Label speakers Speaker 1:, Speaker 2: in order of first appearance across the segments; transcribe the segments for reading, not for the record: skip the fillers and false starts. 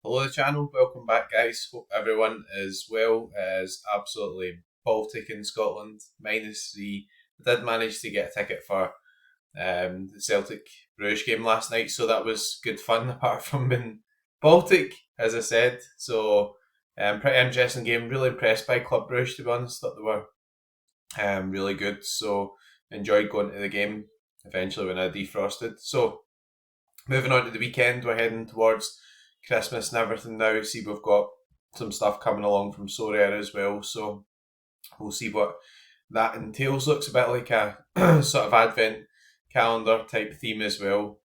Speaker 1: Hello, the channel. Welcome back, guys. Hope everyone is well. As absolutely Baltic in Scotland, -3. I did manage to get a ticket for the Celtic Bruges game last night, so that was good fun. Apart from being Baltic, as I said, so pretty interesting game. Really impressed by Club Bruges, to be honest. Thought they were really good, so enjoyed going to the game. Eventually, when I defrosted. So moving on to the weekend, we're heading towards Christmas and everything now. See, we've got some stuff coming along from Sorare as well, so we'll see what that entails. Looks a bit like a sort of advent calendar type theme as well.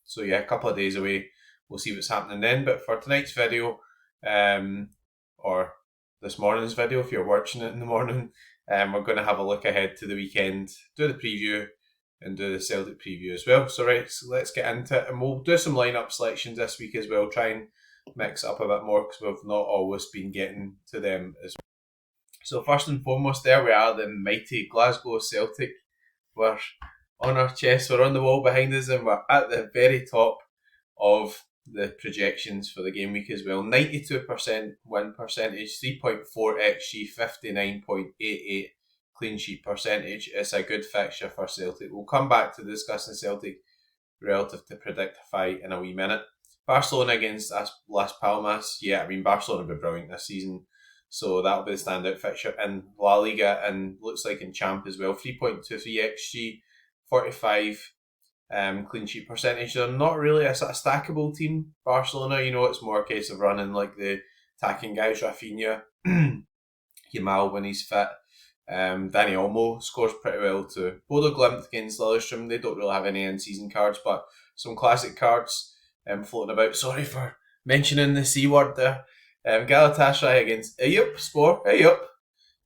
Speaker 1: So yeah, a couple of days away. We'll see what's happening then. But for tonight's video, or this morning's video, if you're watching it in the morning, we're going to have a look ahead to the weekend, do the preview, and do the Celtic preview as well. So right, so let's get into it, and we'll do some lineup selections this week as well. Try and mix it up a bit more because we've not always been getting to them as well. So first and foremost, there we are, the mighty Glasgow Celtic. We're on our chest, we're on the wall behind us, and we're at the very top of the projections for the game week as well. 92% win percentage, 3.4 XG, 59.88 clean sheet percentage. It's a good fixture for Celtic. We'll come back to discussing Celtic relative to Predictify in a wee minute. Barcelona against Las Palmas. Yeah, I mean, Barcelona will be brilliant this season, so that'll be the standout fixture in La Liga, and looks like in Champ as well. 3.23 XG, 45 clean sheet percentage. They're not really a sort of stackable team, Barcelona. You know, it's more a case of running like the attacking guys, Rafinha, Yamal when he's fit. Danny Olmo scores pretty well too. Bodo Glimt against Lillestrøm, they don't really have any in-season cards, but some classic cards floating about. Sorry for mentioning the C word there. Galatasaray against Eyüpspor.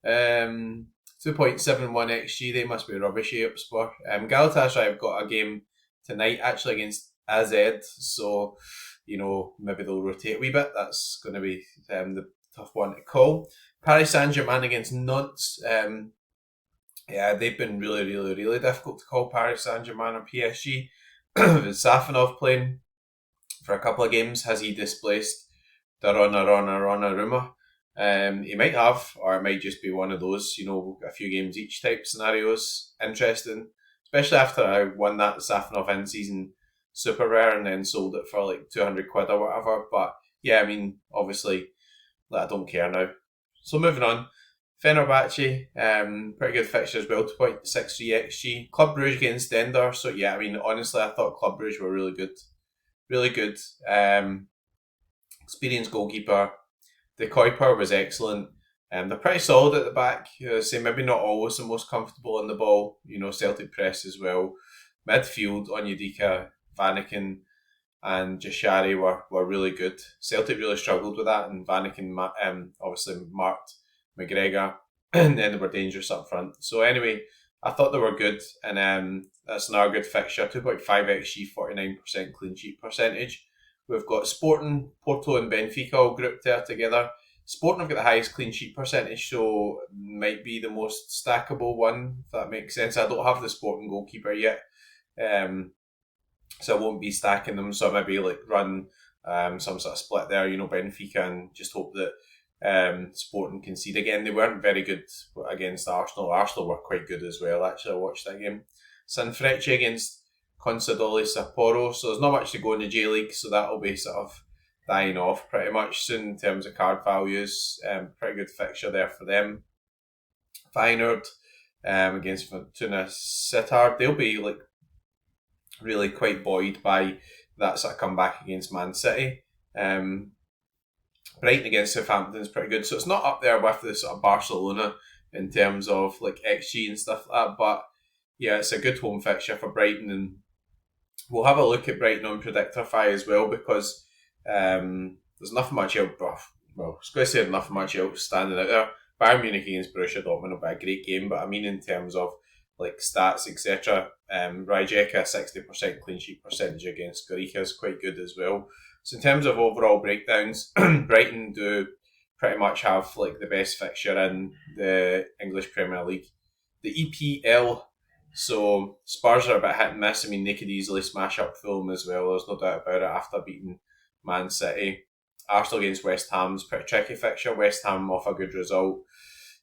Speaker 1: 2.71 XG, they must be rubbish, Eyüpspor. Galatasaray have got a game tonight actually against AZ, so you know, maybe they'll rotate a wee bit. That's going to be the tough one to call. Paris Saint-Germain against Nantes. Yeah, they've been really difficult to call. Paris Saint-Germain or PSG. With Safanov playing for a couple of games, has he displaced Donnarumma? He might have, or it might just be one of those, you know, a few games each type scenarios. Interesting, especially after I won that Safanov in-season super rare and then sold it for like 200 quid or whatever. But yeah, I mean, obviously, I don't care now. So moving on, Fenerbahce, pretty good fixture as well, 2.63 XG. Club Brugge against Dender. So yeah, I mean, honestly, I thought Club Brugge were really good. Really good. Experienced goalkeeper. The Kuiper was excellent. They're pretty solid at the back. Say maybe not always the most comfortable on the ball. You know, Celtic press as well. Midfield, Onyedika, Vanaken, and Jashari were really good. Celtic really struggled with that, and Vanaken obviously marked McGregor, and then they were dangerous up front. So anyway, I thought they were good, and that's another good fixture. 2.5 XG, 49% clean sheet percentage. We've got Sporting, Porto, and Benfica all grouped there together. Sporting have got the highest clean sheet percentage, so might be the most stackable one, if that makes sense. I don't have the Sporting goalkeeper yet. So I won't be stacking them. So maybe like run some sort of split there, you know, Benfica, and just hope that Sporting concede again. They weren't very good against Arsenal. Arsenal were quite good as well. Actually, I watched that game. Sanfrecce against Consadole Sapporo. So there's not much to go in the J League, so that'll be sort of dying off pretty much soon in terms of card values. Pretty good fixture there for them. Feyenoord against Fortuna Sittard. They'll be like really quite buoyed by that sort of comeback against Man City. Brighton against Southampton is pretty good. So it's not up there with the sort of Barcelona in terms of like XG and stuff like that. But yeah, it's a good home fixture for Brighton, and we'll have a look at Brighton on Predictify as well, because there's nothing much else. Well, I was going to say nothing much else standing out there. Bayern Munich against Borussia Dortmund will be a great game, but I mean in terms of like stats, etc. Rijeka, 60% clean sheet percentage against Gorica is quite good as well. So in terms of overall breakdowns, Brighton do pretty much have like the best fixture in the English Premier League. The EPL, so Spurs are a bit hit and miss. I mean, they could easily smash up Fulham as well. There's no doubt about it after beating Man City. Arsenal against West Ham's pretty tricky fixture. West Ham off a good result.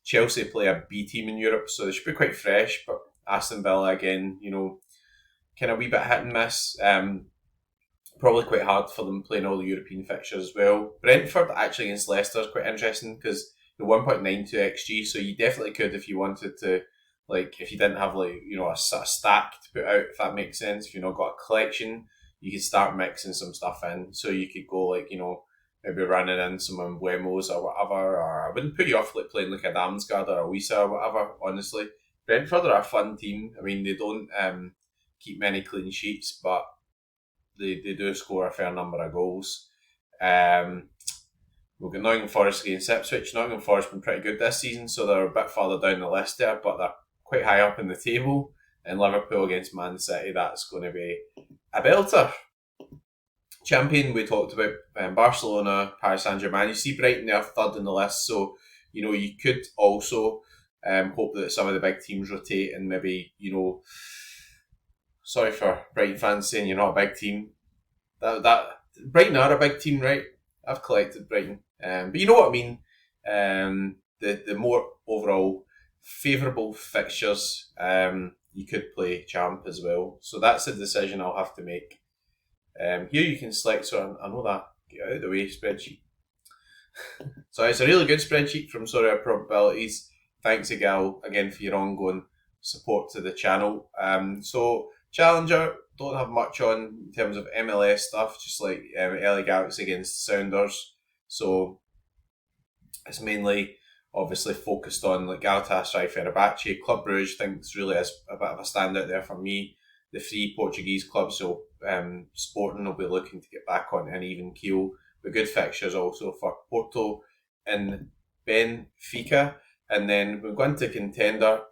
Speaker 1: Chelsea play a B team in Europe, so they should be quite fresh. But Aston Villa again, kind of a wee bit hit and miss. Probably quite hard for them playing all the European fixtures as well. Brentford actually against Leicester is quite interesting because the 1.92 XG, so you definitely could if you wanted to, if you didn't have a stack to put out, if that makes sense. If you've not got a collection, you could start mixing some stuff in. So you could go maybe running in some Embuemos or whatever, or I wouldn't put you off playing a Damsgaard or a Wisa or whatever, honestly. Brentford are a fun team. I mean, they don't keep many clean sheets, but they do score a fair number of goals. We've got Nottingham Forest against Ipswich. Nottingham Forest have been pretty good this season, so they're a bit further down the list there, but they're quite high up in the table. And Liverpool against Man City, that's going to be a belter. Champion, we talked about Barcelona, Paris Saint-Germain. You see Brighton there third in the list, so you could also hope that some of the big teams rotate and maybe, sorry for Brighton fans saying you're not a big team. That Brighton are a big team, right? I've collected Brighton. But you know what I mean. The more overall favourable fixtures, you could play Champ as well. So that's a decision I'll have to make. Here you can select, so I know that, get out of the way spreadsheet. So it's a really good spreadsheet from Sorare Probabilities. Thanks again for your ongoing support to the channel. So Challenger, don't have much on in terms of MLS stuff, just like LA Galaxy against Sounders. So it's mainly obviously focused on Galatasaray, Fenerbahce. Club Brugge thinks really is a bit of a standout there for me. The three Portuguese clubs, so Sporting will be looking to get back on an even keel. But good fixtures also for Porto and Benfica. And then we're going to contender.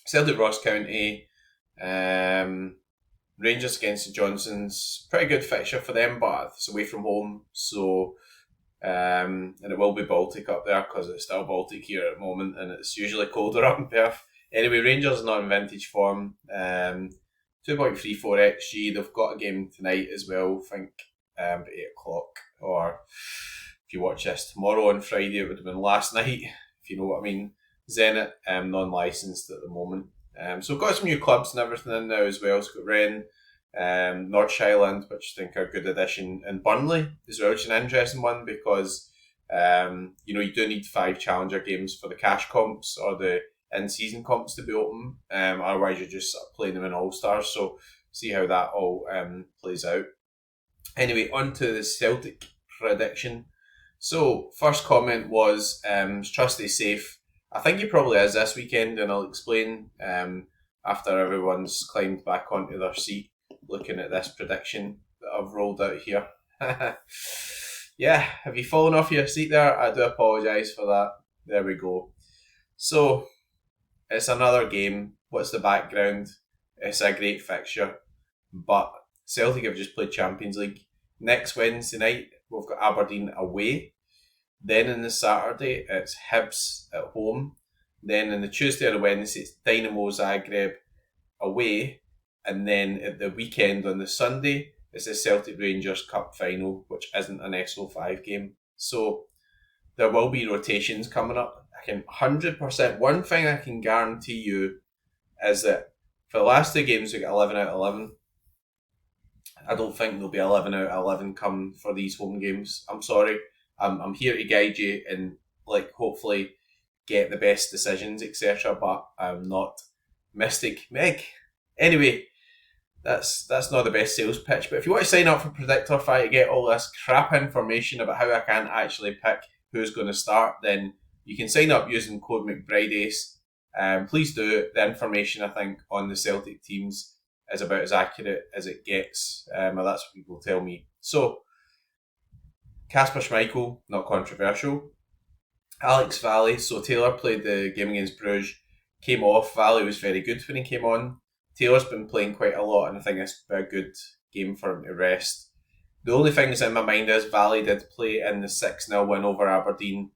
Speaker 1: Celtic Ross County, Rangers against the Johnsons. Pretty good fixture for them, but it's away from home. So, and it will be Baltic up there because it's still Baltic here at the moment and it's usually colder up in Perth. Anyway, Rangers are not in vintage form. 2.34 XG. They've got a game tonight as well, I think, at 8 o'clock. Or if you watch this tomorrow on Friday, it would have been last night, if you know what I mean. Zenit, non-licensed at the moment. So got some new clubs and everything in now as well. It's got Rennes, North Highland, which I think are a good addition, and Burnley as well, which is an interesting one because you do need 5 challenger games for the cash comps or the in-season comps to be open. Otherwise, you're just playing them in All-Stars. So see how that all plays out. Anyway, on to the Celtic prediction. So first comment was, is Trusty safe? I think he probably is this weekend, and I'll explain after everyone's climbed back onto their seat looking at this prediction that I've rolled out here. Yeah, have you fallen off your seat there? I do apologise for that. There we go. So, it's another game. What's the background? It's a great fixture, but Celtic have just played Champions League. Next Wednesday night, we've got Aberdeen away. Then on the Saturday, it's Hibs at home. Then on the Tuesday or the Wednesday, it's Dynamo Zagreb away. And then at the weekend on the Sunday, it's the Celtic Rangers Cup final, which isn't an SO5 game. So there will be rotations coming up. I can 100%. One thing I can guarantee you is that for the last 2 games, we get 11 out of 11. I don't think there'll be 11 out of 11 come for these home games. I'm sorry. I'm here to guide you and hopefully get the best decisions, etc. But I'm not Mystic Meg. Anyway, that's not the best sales pitch. But if you want to sign up for Predictorify to get all this crap information about how I can actually pick who's going to start, then you can sign up using code McBrideAce. Please do. The information I think on the Celtic teams is about as accurate as it gets. That's what people tell me. So, Kasper Schmeichel, not controversial. Alex Valley, so Taylor played the game against Bruges, came off. Valley was very good when he came on. Taylor's been playing quite a lot, and I think it's been a good game for him to rest. The only thing that's in my mind is Valley did play in the 6-0 win over Aberdeen,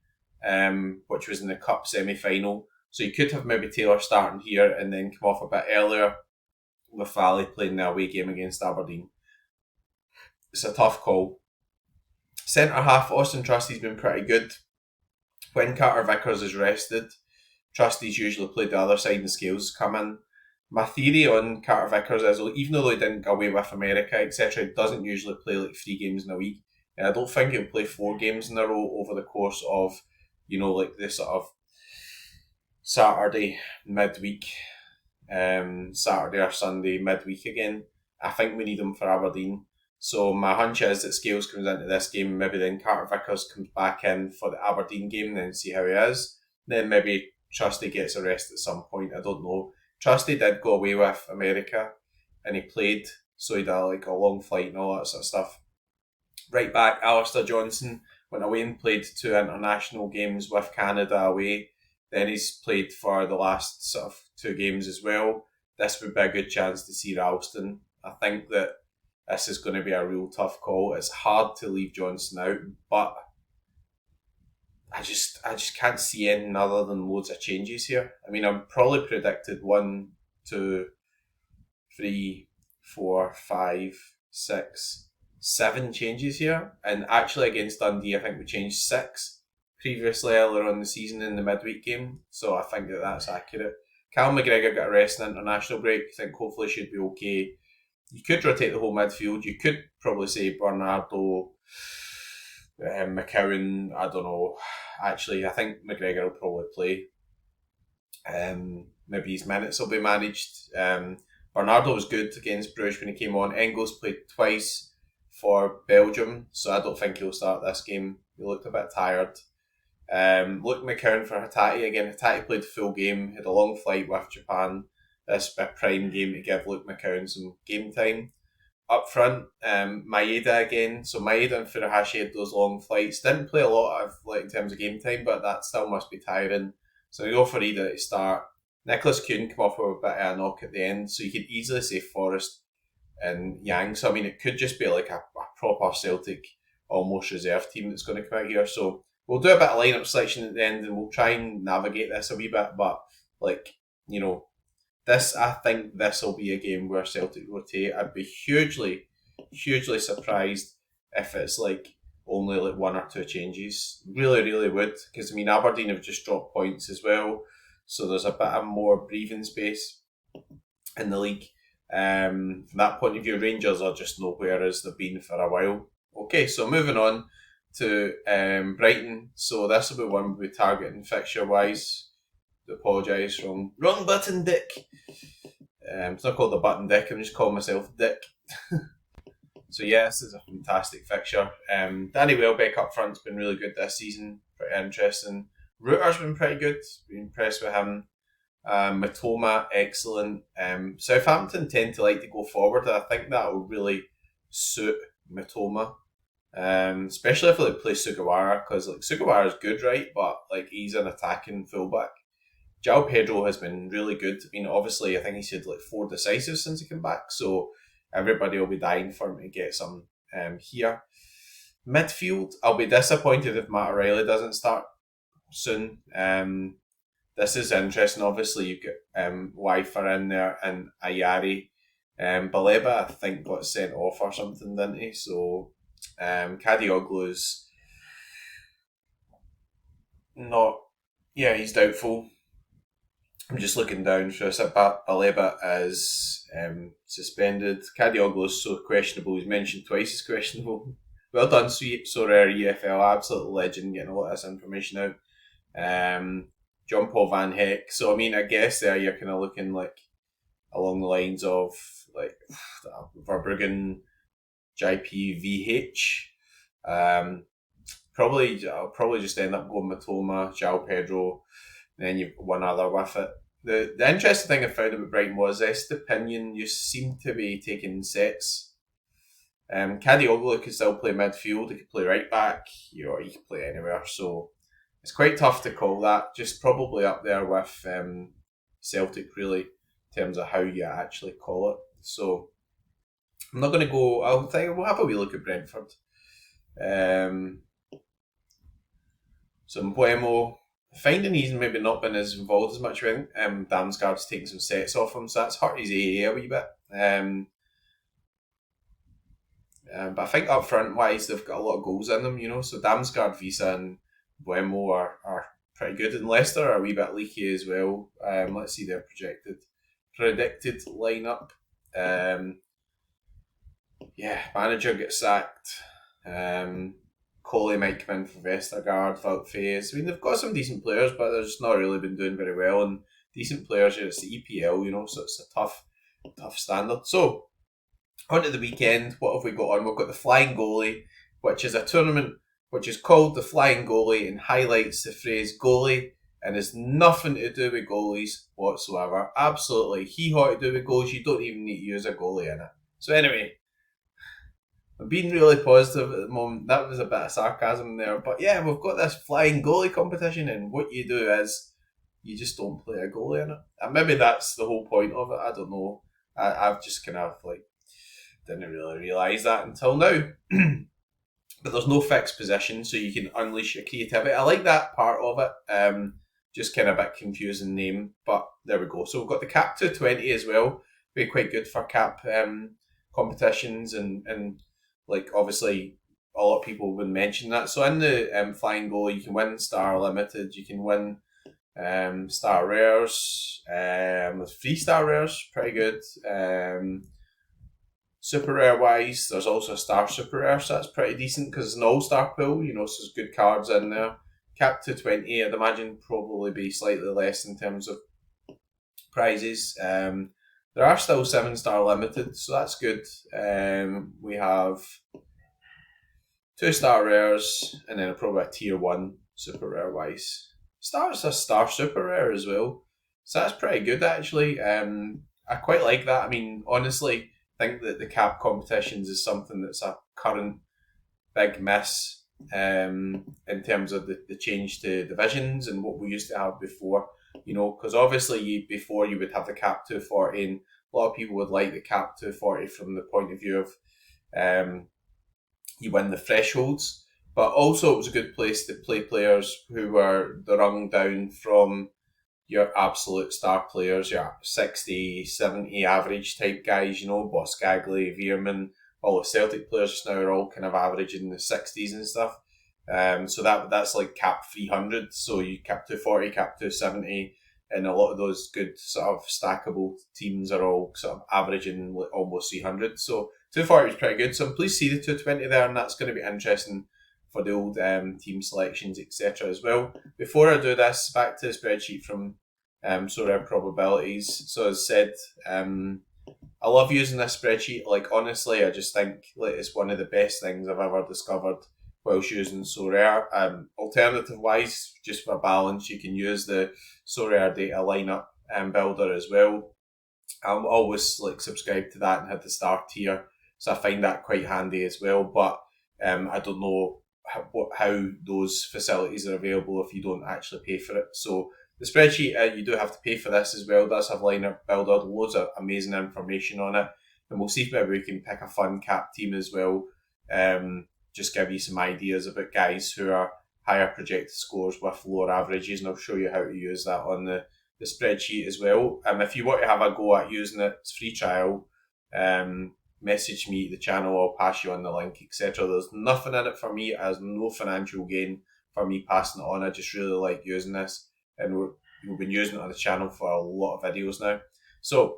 Speaker 1: which was in the Cup semi-final. So you could have maybe Taylor starting here and then come off a bit earlier with Valley playing the away game against Aberdeen. It's a tough call. Centre half, Austin Trusty's been pretty good. When Carter Vickers is rested, Trusty's usually played the other side and Scales come in. My theory on Carter Vickers is, even though he didn't go away with America, etc., he doesn't usually play like 3 games in a week. And I don't think he'll play 4 games in a row over the course of, like this sort of Saturday midweek, Saturday or Sunday midweek again. I think we need him for Aberdeen. So my hunch is that Scales comes into this game, maybe then Carter Vickers comes back in for the Aberdeen game, then see how he is. Then maybe Trusty gets a rest at some point. I don't know. Trusty did go away with America, and he played, so he had like a long flight and all that sort of stuff. Right back, Alistair Johnson went away and played 2 international games with Canada away. Then he's played for the last sort of 2 games as well. This would be a good chance to see Ralston. I think that this is going to be a real tough call. It's hard to leave Johnson out, but I just can't see anything other than loads of changes here. I mean, I'm probably predicted 1, 2, 3, 4, 5, 6, 7 changes here. And actually against Dundee, I think we changed 6 previously earlier on the season in the midweek game. So I think that that's accurate. Cal McGregor got a rest in international break. I think hopefully should be okay. You could rotate the whole midfield. You could probably say Bernardo, McCowan, I don't know. Actually, I think McGregor will probably play. Maybe his minutes will be managed. Bernardo was good against Bruges when he came on. Engels played twice for Belgium, so I don't think he'll start this game. He looked a bit tired. Luke McCowan for Hatate again. Hatate played the full game, had a long flight with Japan. This would be a prime game to give Luke McCowan some game time. Up front, Maeda again. So Maeda and Furuhashi had those long flights. Didn't play a lot of in terms of game time, but that still must be tiring. So we go for Ida to start. Nicholas Kuhn come off with a bit of a knock at the end, so you could easily say Forrest and Yang. So I mean, it could just be like a proper Celtic, almost reserve team that's going to come out here. So we'll do a bit of lineup selection at the end, and we'll try and navigate this a wee bit. But I think this will be a game where Celtic rotate. I'd be hugely, hugely surprised if it's only 1 or 2 changes. Really, really would, because I mean Aberdeen have just dropped points as well, so there's a bit of more breathing space in the league. From that point of view, Rangers are just nowhere as they've been for a while. Okay, so moving on to Brighton. So this will be one we'll be targeting fixture wise. Apologise, wrong button, Dick. It's not called the button Dick. I'm just calling myself Dick. So yeah, this is a fantastic fixture. Danny Welbeck up front's been really good this season. Pretty interesting. Reuter's been pretty good. Been impressed with him. Matoma, excellent. Southampton tend to like to go forward. I think that will really suit Matoma. Especially if they play Sugawara, because Sugawara is good, right? But he's an attacking fullback. João Pedro has been really good. I mean, obviously, I think he's had 4 decisives since he came back, so everybody will be dying for him to get some here. Midfield, I'll be disappointed if Matt O'Reilly doesn't start soon. This is interesting. Obviously, you've got Wifer in there and Ayari. Baleba, I think, got sent off or something, didn't he? So, Kadioglu's not... Yeah, he's doubtful. I'm just looking down for a sip. Baleba is suspended. Kadioglu's so questionable. He's mentioned twice as questionable. Well done, Sorare EFL. Absolute legend, getting a lot of this information out. John Paul Van Heck. So, I mean, I guess there you're kind of looking along the lines of Verbruggen, JPVH. I'll probably just end up going Matoma, João Pedro, and then you've one other with it. The interesting thing I found about Brighton was Estepinian you seem to be taking sets. Kadioglu could still play midfield, he could play right back, or he could play anywhere, so it's quite tough to call that. Just probably up there with Celtic, really, in terms of how you actually call it. So I'm not going to go. We'll have a wee look at Brentford. So Mbuemo, finding he's maybe not been as involved as much with him. Damsgaard's taking some sets off him, so that's hurt his AA a wee bit. But I think up front wise, they've got a lot of goals in them, So Damsgaard, Visa, and Buemo are pretty good. And Leicester are a wee bit leaky as well. Let's see their predicted lineup. Manager gets sacked. Coley might come in for Vestergaard, Wout Faes. I mean, they've got some decent players, but they've just not really been doing very well. And decent players, it's the EPL, so it's a tough standard. So, on to the weekend, what have we got on? We've got the Flying Goalie, which is a tournament which is called the Flying Goalie and highlights the phrase goalie and has nothing to do with goalies whatsoever. Absolutely hee-haw to do with goals. You don't even need to use a goalie in it. So anyway, I'm being really positive at the moment. That was a bit of sarcasm there. But yeah, we've got this Flying Goalie competition, and what you do is you just don't play a goalie in it. And maybe that's the whole point of it. I don't know. I've just kind of didn't really realise that until now. But there's no fixed position, so you can unleash your creativity. I like that part of it. Just kind of a bit confusing name, but there we go. So we've got the Cap 220 as well. Be quite good for Cap competitions and obviously a lot of people would mention that. So in the Flying Goal, you can win Star Limited, you can win Star Rares, with 3 Star Rares, pretty good. Super Rare wise, there's also a Star Super Rare, so that's pretty decent because it's an all-star pool, so there's good cards in there. Cap 220, I'd imagine probably be slightly less in terms of prizes. There are still 7-star limited, so that's good. We have 2-star rares and then probably a tier 1 super rare wise. Star's a Star Super Rare as well, so that's pretty good actually. I quite like that. I mean, honestly, think that the cap competitions is something that's a current big miss in terms of the change to divisions and what we used to have before. Because obviously before you would have the cap 240 and a lot of people would like the cap 240 from the point of view of you win the thresholds, but also it was a good place to play players who were the rung down from your absolute star players, your 60, 70 average type guys, Boskagli, Veerman, all the Celtic players just now are all kind of average in the 60s and stuff. So that's like cap 300. So you cap 240, cap 270, and a lot of those good sort of stackable teams are all sort of averaging almost 300. So 240 is pretty good. So I'm pleased to see the 220 there, and that's going to be interesting for the old team selections, etc. as well. Before I do this, back to the spreadsheet from Sorare probabilities. So as said, I love using this spreadsheet. Honestly, I just think it's one of the best things I've ever discovered whilst using Sorare. Alternative wise, just for balance, you can use the Sorare data lineup builder as well. I'm always subscribed to that and had the start tier, so I find that quite handy as well. But I don't know how those facilities are available if you don't actually pay for it. So the spreadsheet, you do have to pay for this as well. It does have lineup builder, loads of amazing information on it, and we'll see if maybe we can pick a fun cap team as well. Just give you some ideas about guys who are higher projected scores with lower averages, and I'll show you how to use that on the spreadsheet as well. If you want to have a go at using it, it's free trial. Message me the channel, I'll pass you on the link, etc. There's nothing in it for me. It has no financial gain for me passing it on. I just really like using this, and we've been using it on the channel for a lot of videos now. So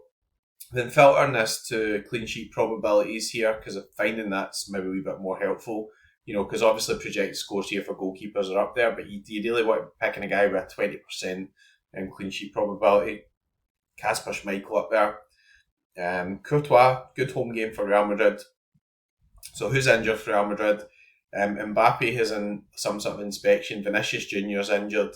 Speaker 1: then filtering this to clean sheet probabilities here, because I'm finding that's maybe a wee bit more helpful, because obviously projected scores here for goalkeepers are up there, but you really want picking a guy with a 20% clean sheet probability. Kasper Schmeichel up there. Courtois, good home game for Real Madrid. So who's injured for Real Madrid? Mbappe is in some sort of inspection. Vinicius Junior's injured.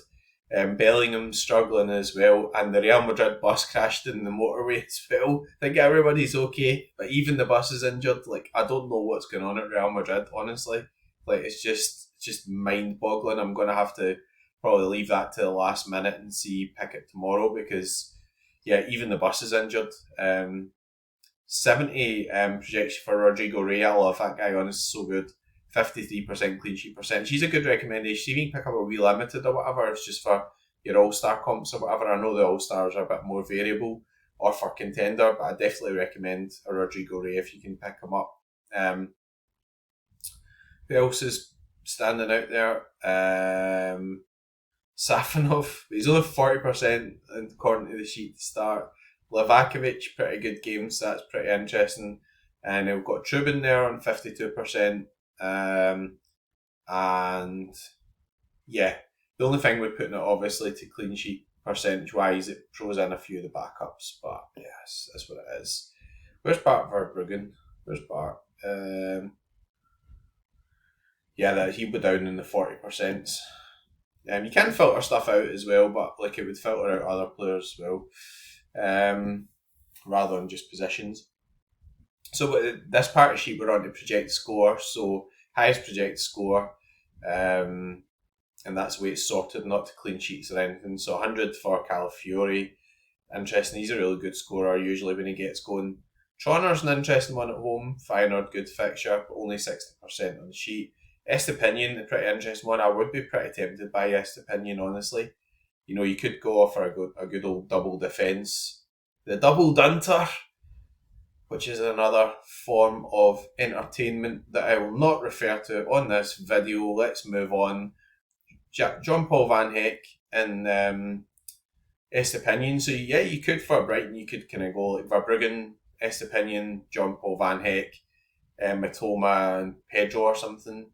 Speaker 1: Bellingham struggling as well, and the Real Madrid bus crashed in the motorway as well. I think everybody's okay, but even the bus is injured. I don't know what's going on at Real Madrid, honestly. It's just mind-boggling. I'm going to have to probably leave that to the last minute and pick it tomorrow, because even the bus is injured. 70 projection for Rodrigo Ray. I love that guy, honestly, so good. 53% clean sheet percent. She's a good recommendation. You can pick up a wee limited or whatever. It's just for your all-star comps or whatever. I know the all-stars are a bit more variable, or for contender, but I definitely recommend a Rodrigo Ray if you can pick him up. Who else is standing out there? Safanov, he's only 40% according to the sheet to start. Livakovic, pretty good game, so that's pretty interesting. And we've got Trubin there on 52%. And yeah, the only thing we're putting it obviously to clean sheet percentage wise, it throws in a few of the backups, but yes, that's what it is. Where's Bart Verbruggen? Where's Bart? Yeah, that he'd be down in the 40%. You can filter stuff out as well, but like it would filter out other players as well, rather than just positions. So this part of the sheet we're on to project score. So highest projected score, and that's the way it's sorted, not to clean sheets or anything. So 100 for Calafiori. Interesting. He's a really good scorer usually when he gets going. Trauner's an interesting one at home. Feyenoord, good fixture, but only 60% on the sheet. Estepinian, a pretty interesting one. I would be pretty tempted by Estepinian, honestly. You know, you could go for a good old double defence. The double dunter, which is another form of entertainment that I will not refer to on this video. Let's move on. John Paul Van Heck and Estepinian. So yeah, you could for Brighton, you could kind of go like Verbruggen, Estepinian, John Paul Van Heck, Matoma and Pedro or something.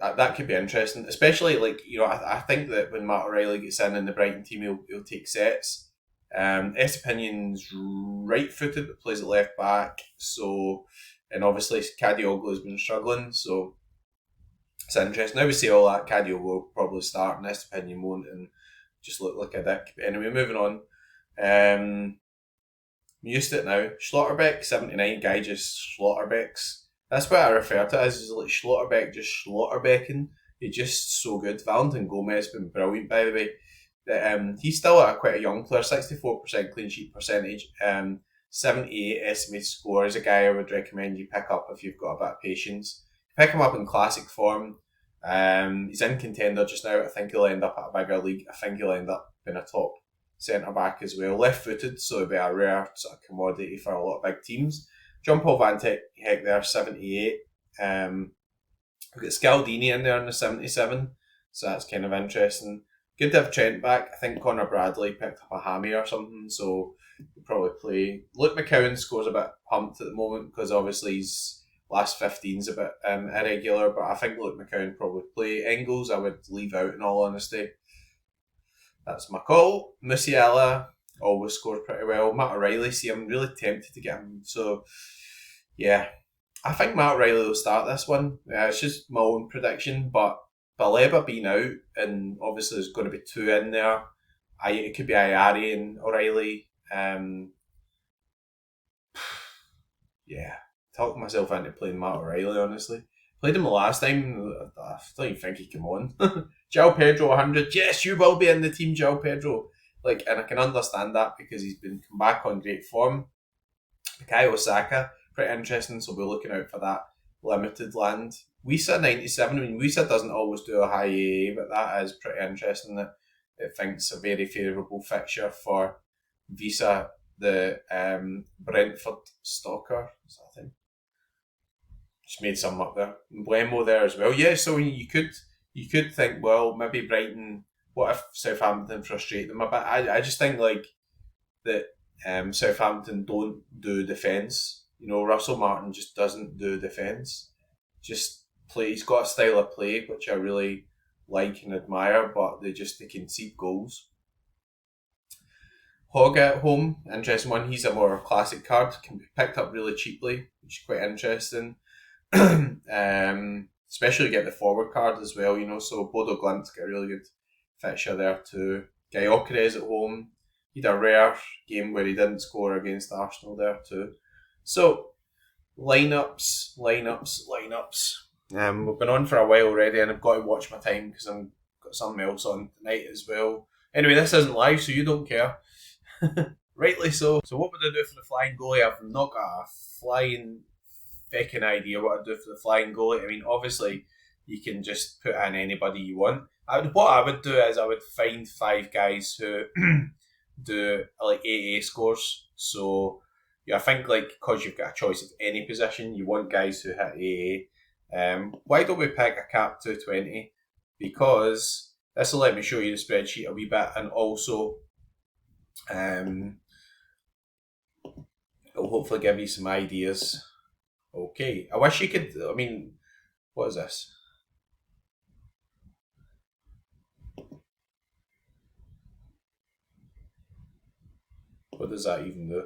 Speaker 1: That could be interesting, especially like, you know, I think that when Matt O'Reilly gets in the Brighton team, he'll take sets. Estepinian's right-footed but plays at left back, so, and obviously Kadioglu has been struggling, so it's interesting. Now we see all that, Kadioglu will probably start and Estepinian won't, and just look like a dick. But anyway, moving on. I'm used to it now. Schlotterbeck, 79, guy just Schlotterbecks. That's what I refer to as, is like Schlotterbeck just Schlotterbecking. He's just so good. Valentin Gomez has been brilliant, by the way. He's still quite a young player, 64% clean sheet percentage, 78 estimated score. Is a guy I would recommend you pick up if you've got a bit of patience. Pick him up in classic form. He's in contender just now. I think he'll end up at a bigger league. I think he'll end up being a top centre back as well. Left footed, so it'll be a rare sort of commodity for a lot of big teams. John Paul Van Heck there, 78. We've got Scaldini in there in the 77, so that's kind of interesting. Good to have Trent back. I think Connor Bradley picked up a hammy or something, so he'll probably play. Luke McCowan scores a bit pumped at the moment because obviously his last 15's a bit irregular, but I think Luke McCowan probably play. Engels I would leave out in all honesty. That's my call. Musiala always scores pretty well. Matt O'Reilly, see, I'm really tempted to get him. So, yeah, I think Matt O'Reilly will start this one. It's just my own prediction, but Baleba being out, and obviously there's going to be two in there. It could be Ayari and O'Reilly. Yeah, talked myself into playing Matt O'Reilly, honestly. Played him the last time, I don't even think he came on. João Pedro 100, yes, you will be in the team, João Pedro. Like, and I can understand that because he's been come back on great form. Bukayo Saka, pretty interesting, so we're looking out for that limited land. Wisa 97, I mean, Wisa doesn't always do a high AA, but that is pretty interesting that it thinks a very favourable fixture for Visa, the Brentford stalker. Is that a thing? Just made some up there. Blemo there as well. Yeah, so you could think, well, maybe Brighton, what if Southampton frustrate them a bit? I just think like that Southampton don't do defence. You know, Russell Martin just doesn't do defence. Just play. He's got a style of play which I really like and admire, but they concede goals. Hogg at home, interesting one. He's a more classic card, can be picked up really cheaply, which is quite interesting. Especially get the forward card as well, you know. So Bodo Glimt's got a really good fixture there too. Gyökeres at home. He had a rare game where he didn't score against Arsenal there too. So lineups. We've been on for a while already, and I've got to watch my time because I've got something else on tonight as well. Anyway, this isn't live, so you don't care. Rightly so. So what would I do for the flying goalie? I've not got a flying feckin' idea what I'd do for the flying goalie. I mean, obviously, you can just put in anybody you want. What I would do is I would find 5 guys who do like AA scores. So, I think because you've got a choice of any position, you want guys who hit AA. Why don't we pick a cap 220? Because this will let me show you the spreadsheet a wee bit, and also it'll hopefully give you some ideas. Okay, I wish you could. I mean, what is this? What does that even do?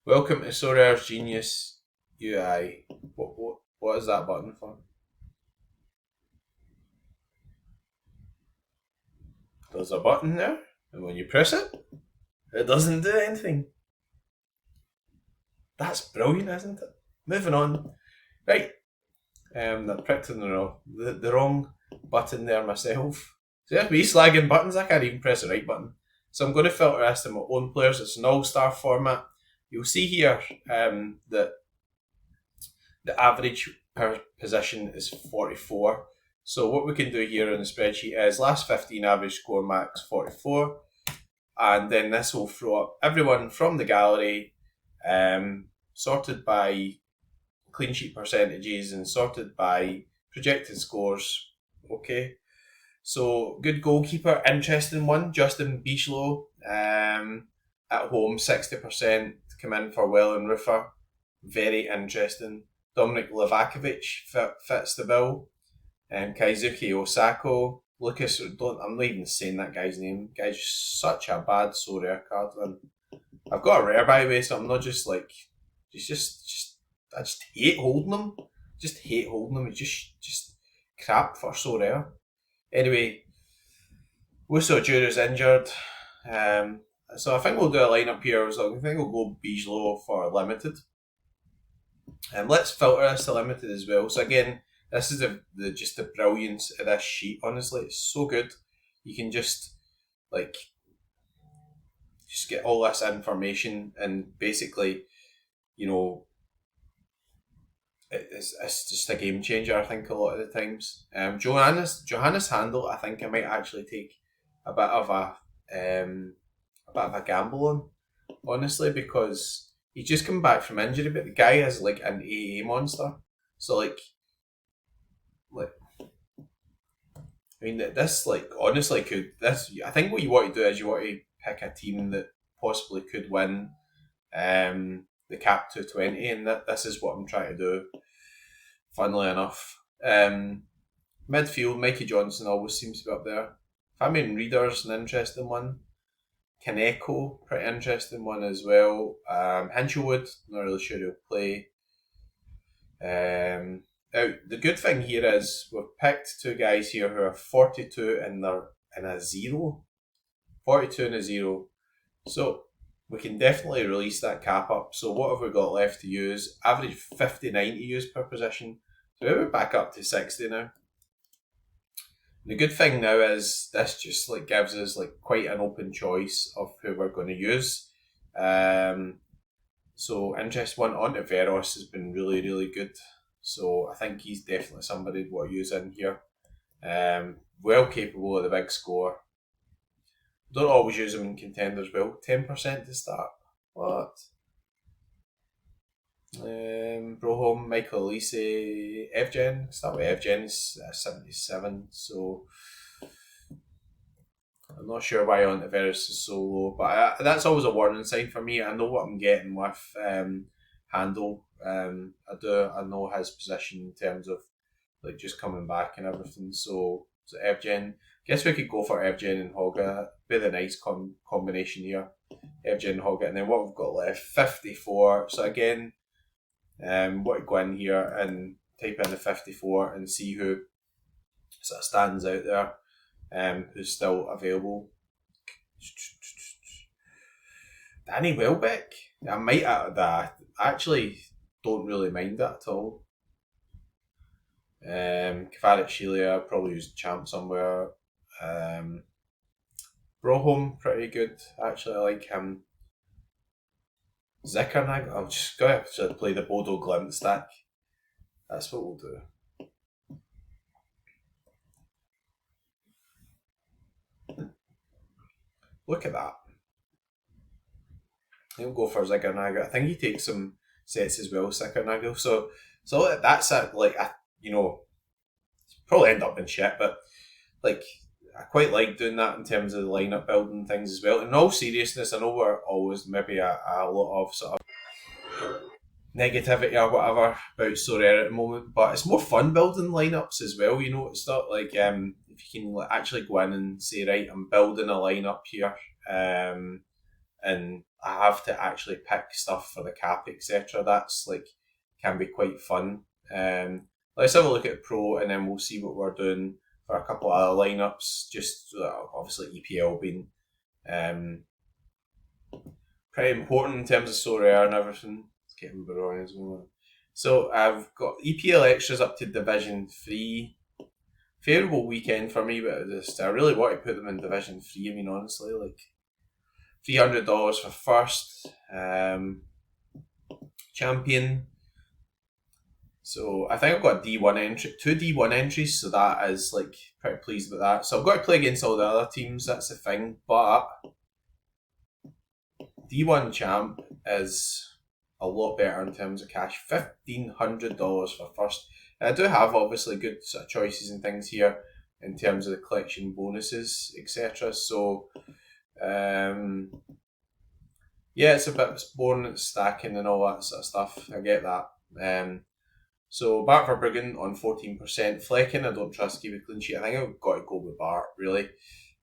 Speaker 1: Welcome to Sorare's Genius UI. What is that button for? There's a button there, and when you press it, it doesn't do anything. That's brilliant, isn't it? Moving on. Right. I pricked in the wrong button there myself. So there's me slagging buttons. I can't even press the right button. So I'm going to filter this to my own players. It's an all-star format. You'll see here that the average per position is 44. So what we can do here in the spreadsheet is last 15 average score max 44. And then this will throw up everyone from the gallery, sorted by clean sheet percentages and sorted by projected scores. Okay. So good goalkeeper, interesting one. Justin Bigelow, at home 60% to come in for Well and Roofer. Very interesting. Dominic Livakovic fits the bill. Kaizuki Osako. Lucas, I'm not even saying that guy's name. Guy's such a bad Sorare card. And I've got a rare by the way, so I'm not just like, I just hate holding them. Just hate holding them. It's just crap for Sorare. Anyway, Wusso Jura's injured. So I think we'll do a lineup here. So I think we'll go Bigelow for limited. Let's filter this to limited as well. So again, this is the brilliance of this sheet. Honestly, it's so good. You can just get all this information, and basically, it's just a game changer. I think a lot of the times. Johannes Handel, I think I might actually take a bit of a gamble on, honestly, because he's just come back from injury, but the guy is like an AA monster. So I mean, this honestly could this. I think what you want to do is you want to pick a team that possibly could win the Cap 220, and this is what I'm trying to do. Funnily enough, midfield, Mikey Johnson always seems to be up there. Fabian Reader's an interesting one. Kaneko, pretty interesting one as well. Hinchelwood, not really sure he'll play. Now, the good thing here is we've picked two guys here who are 42 and they're in a 0. 42 and a 0. So we can definitely release that cap up. So what have we got left to use? Average 59 to use per position. So we're back up to 60 now. The good thing now is this just gives us quite an open choice of who we're going to use. So interest one onto Veros has been really, really good. So I think he's definitely somebody we'll use in here. Well capable of the big score. Don't always use him in contenders well. 10% to start. What? Broholm, Michael Elise, Evgen. Start with Evgen, is 77. So I'm not sure why Ontiveros is so low, but that's always a warning sign for me. I know what I'm getting with Handel. I know his position in terms of just coming back and everything. So Evgen. Guess we could go for Evgen and Hoga. Be the nice combination here. Evgen and Hoga, and then what we've got left 54. So again, what to go in here and type in the 54 and see who sort of stands out there, who's still available. Danny Welbeck. I might actually don't really mind that at all. Kvaratskhelia, probably use champ somewhere. Broholm, pretty good. Actually, I like him. Zickernag, I'm just going to play the Bodo Glimt stack. That's what we'll do. Look at that. He'll go for Ziggernaga. I think he takes some sets as well, Ziggernaga. So that's you know, probably end up in shit, but like I quite like doing that in terms of the lineup building things as well. In all seriousness, I know we're always maybe a lot of sort of negativity or whatever about Sorare at the moment, but it's more fun building lineups as well. You know, it's not like if you can actually go in and say, right, I'm building a lineup here, and I have to actually pick stuff for the cap, etc. That's like can be quite fun. Let's have a look at Pro, and then we'll see what we're doing for a couple of other lineups. Just obviously EPL being um, pretty important in terms of Sorare and everything. Let's get Uber as well. So I've got EPL extras up to Division 3. Favourable weekend for me, but I really want to put them in Division 3. I mean, honestly, like $300 for first champion. So I think I've got D1 entry, 2 D1 entries, so that is like pretty pleased with that. So I've got to play against all the other teams, that's the thing. But D1 champ is a lot better in terms of cash. $1,500 for first. And I do have obviously good sort of choices and things here in terms of the collection bonuses, etc. So yeah, it's a bit boring stacking and all that sort of stuff. I get that. So Bart Verbruggen on 14%. Flecken, I don't trust keep a clean sheet. I think I've got to go with Bart, really.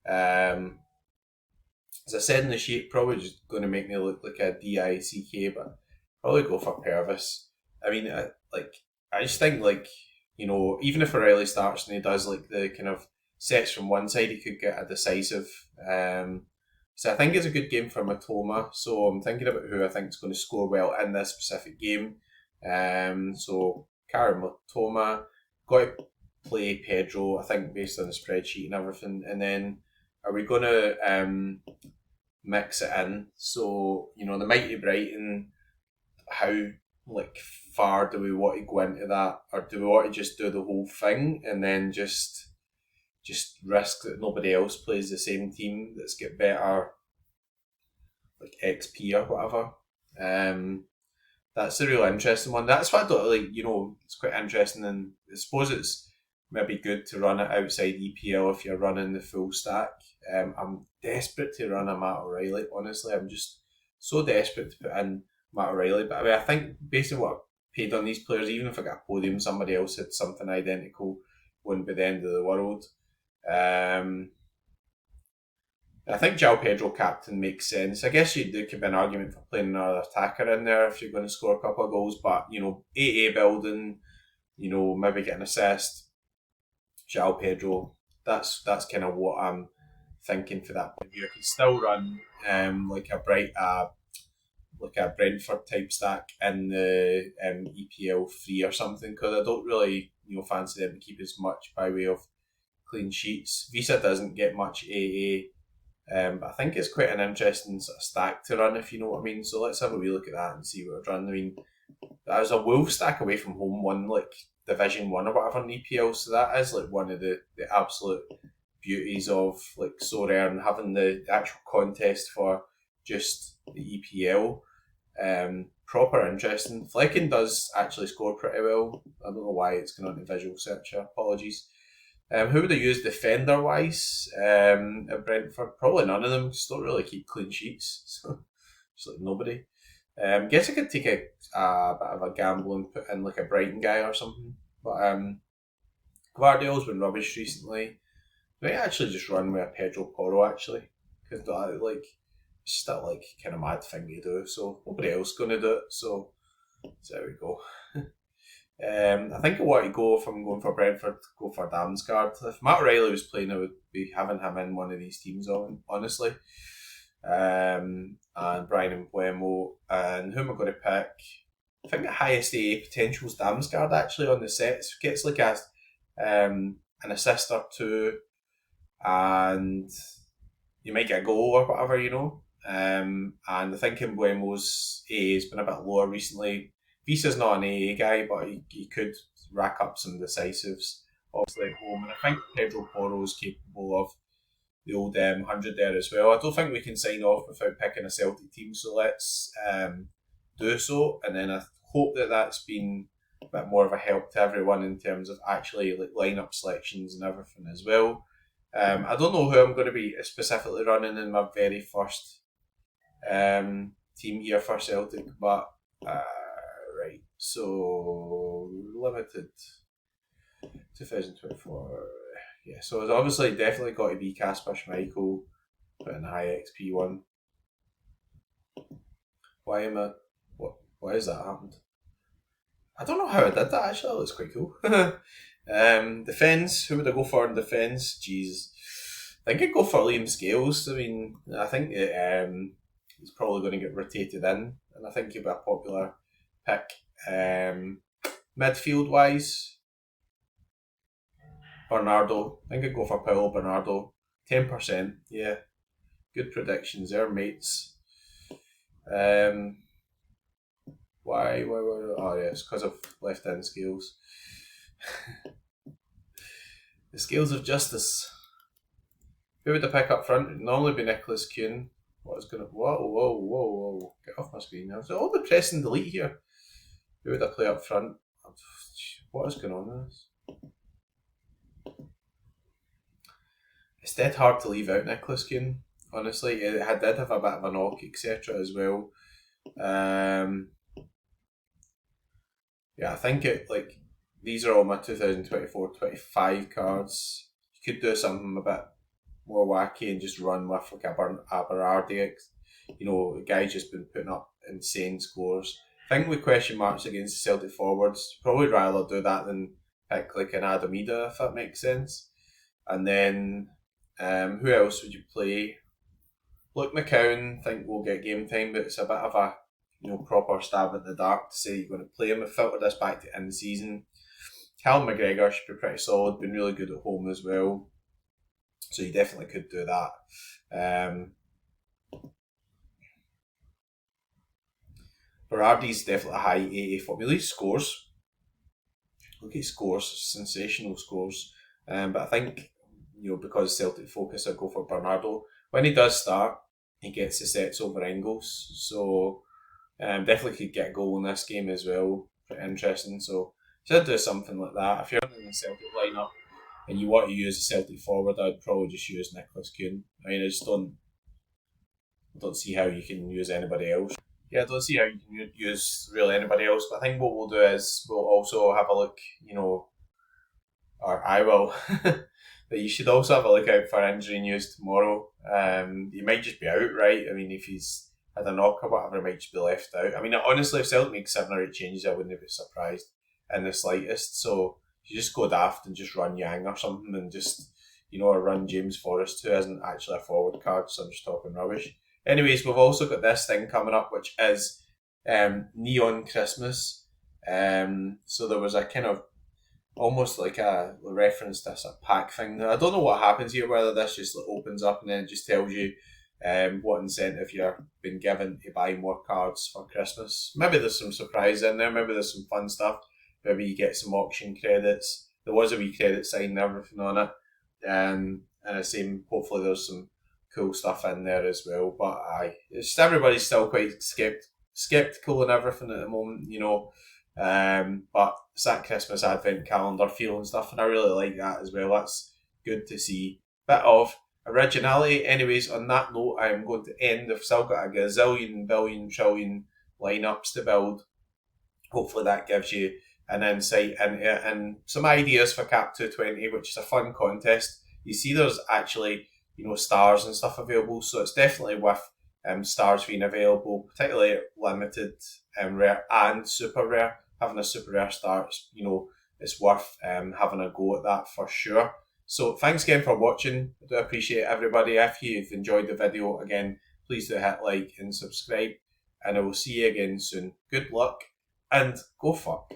Speaker 1: As I said in the sheet, probably just going to make me look like a DICK, but probably go for Purvis. I mean, I just think, like, you know, even if O'Reilly starts and he does like the kind of sets from one side, he could get a decisive. So I think it's a good game for Matoma. So I'm thinking about who I think is going to score well in this specific game. So Karen Matoma, got to play Pedro, I think, based on the spreadsheet and everything. And then are we going to mix it in? So, you know, the Mighty Brighton, how like far do we want to go into that? Or do we want to just do the whole thing and then just risk that nobody else plays the same team that's got better like XP or whatever? That's the real interesting one. That's what I don't like. You know, it's quite interesting, and I suppose it's maybe good to run it outside EPL if you're running the full stack. I'm desperate to run a Matt O'Reilly. Honestly, I'm just so desperate to put in Matt O'Reilly. But I mean, I think based on what I paid on these players, even if I got a podium, somebody else had something identical, wouldn't be the end of the world. I think João Pedro captain makes sense. I guess there could be an argument for playing another attacker in there if you're going to score a couple of goals, but you know, AA building, you know, maybe get an assist. João Pedro, that's kind of what I'm thinking for that point of view. I can still run like a Brentford type stack in the EPL 3 or something because I don't really fancy them to keep as much by way of clean sheets. Visa doesn't get much AA. But I think it's quite an interesting sort of stack to run, if you know what I mean. So let's have a wee look at that and see what we're running. I mean, that was a Wolves stack away from home, one like Division 1 or whatever in EPL. So that is like one of the absolute beauties of like Sorare and having the actual contest for just the EPL. Proper interesting. Flecken does actually score pretty well. I don't know why it's going on the visual search here. Apologies. Who would I use defender wise at Brentford? Probably none of them. Just don't really keep clean sheets. So just like nobody. Guess I could take a bit of a gamble and put in like a Brighton guy or something. But Guardiola's been rubbish recently. I might actually just run with a Pedro Porro actually. Because like it's just that like kind of mad thing to do. So nobody else going to do it. So there we go. I think I want to go, if I'm going for Brentford, go for Damsgaard. If Matt O'Reilly was playing, I would be having him in one of these teams, honestly. And Brian Mbeumo. And who am I going to pick? I think the highest AA potential is Damsgaard actually on the sets. Gets like an assist or two, and you might get a goal or whatever, you know. And I think Mbuemo's AA has been a bit lower recently. Visa's not an AA guy, but he could rack up some decisives, obviously at home. And I think Pedro Porro is capable of the old 100 there as well. I don't think we can sign off without picking a Celtic team, so let's do so. And then I hope that that's been a bit more of a help to everyone in terms of actually like lineup selections and everything as well. I don't know who I'm going to be specifically running in my very first team here for Celtic, but right, so limited 2024. Yeah, so it's obviously definitely got to be Kasper Schmeichel, but in the high XP one. Why am I? Why has that happened? I don't know how I did that actually. That looks quite cool. Defence. Who would I go for in defence? Jeez, I think I'd go for Liam Scales. I mean, I think he's probably going to get rotated in, and I think he'll be a popular pick. Midfield wise, Bernardo. I think I'd go for Paulo Bernardo. 10%. Yeah, good predictions there, mates. Why? Oh, yes, because of left in Scales. The scales of justice. Who would I pick up front? It'd normally be Nicholas Kuhn. What is going to. Whoa. Get off my screen now. So all the press and delete here. Who would I play up front? What is going on with this? It's dead hard to leave out Nicholas Kuhn. Honestly, it did have a bit of a knock, etc. as well. Yeah, I think these are all my 2024-25 cards. You could do something a bit more wacky and just run with like a Berardi. You know, the guy's just been putting up insane scores. I think with question marks against the Celtic forwards, probably rather do that than pick like an Adamida, if that makes sense. And then who else would you play? Luke McCowan, think we'll get game time, but it's a bit of a proper stab in the dark to say you're going to play him. I filtered this back to in season. Callum McGregor should be pretty solid, been really good at home as well. So you definitely could do that. Berardi's definitely a high 80 form. At least scores. Look at scores, sensational scores. But I think, because Celtic focus, I go for Bernardo. When he does start, he gets the sets over Engels. So definitely could get a goal in this game as well. Pretty interesting. So should do something like that. If you're in the Celtic lineup and you want to use a Celtic forward, I'd probably just use Nicholas Kuhn. I mean, I just don't see how you can use anybody else. Yeah, I don't see how you can use really anybody else. But I think what we'll do is we'll also have a look, or I will. But you should also have a look out for injury news tomorrow. He might just be out, right? I mean, if he's had a knock or whatever, he might just be left out. I mean, honestly, if Celtic makes 7 or 8 changes, I wouldn't be surprised in the slightest. So you just go daft and just run Yang or something and just, or run James Forrest, who isn't actually a forward card, so I'm just talking rubbish. Anyways, we've also got this thing coming up, which is Neon Christmas. So there was a kind of almost like a reference to a pack thing. Now, I don't know what happens here, whether this just opens up and then it just tells you what incentive you're been given to buy more cards for Christmas. Maybe there's some surprise in there, maybe there's some fun stuff, maybe you get some auction credits. There was a wee credit sign and everything on it. And the same, hopefully there's some cool stuff in there as well. But it's just everybody's still quite skeptical and everything at the moment, but it's that Christmas advent calendar feel and stuff, and I really like that as well. That's good to see. Bit of originality. Anyways, on that note, I'm going to end. I've still got a gazillion, billion, trillion lineups to build. Hopefully that gives you an insight into it and some ideas for Cap 220, which is a fun contest. You see there's actually, stars and stuff available, so it's definitely with stars being available, particularly limited, rare and super rare. Having a super rare star, it's worth having a go at that for sure. So thanks again for watching. I do appreciate everybody. If you've enjoyed the video, again, please do hit like and subscribe, and I will see you again soon. Good luck and go fuck.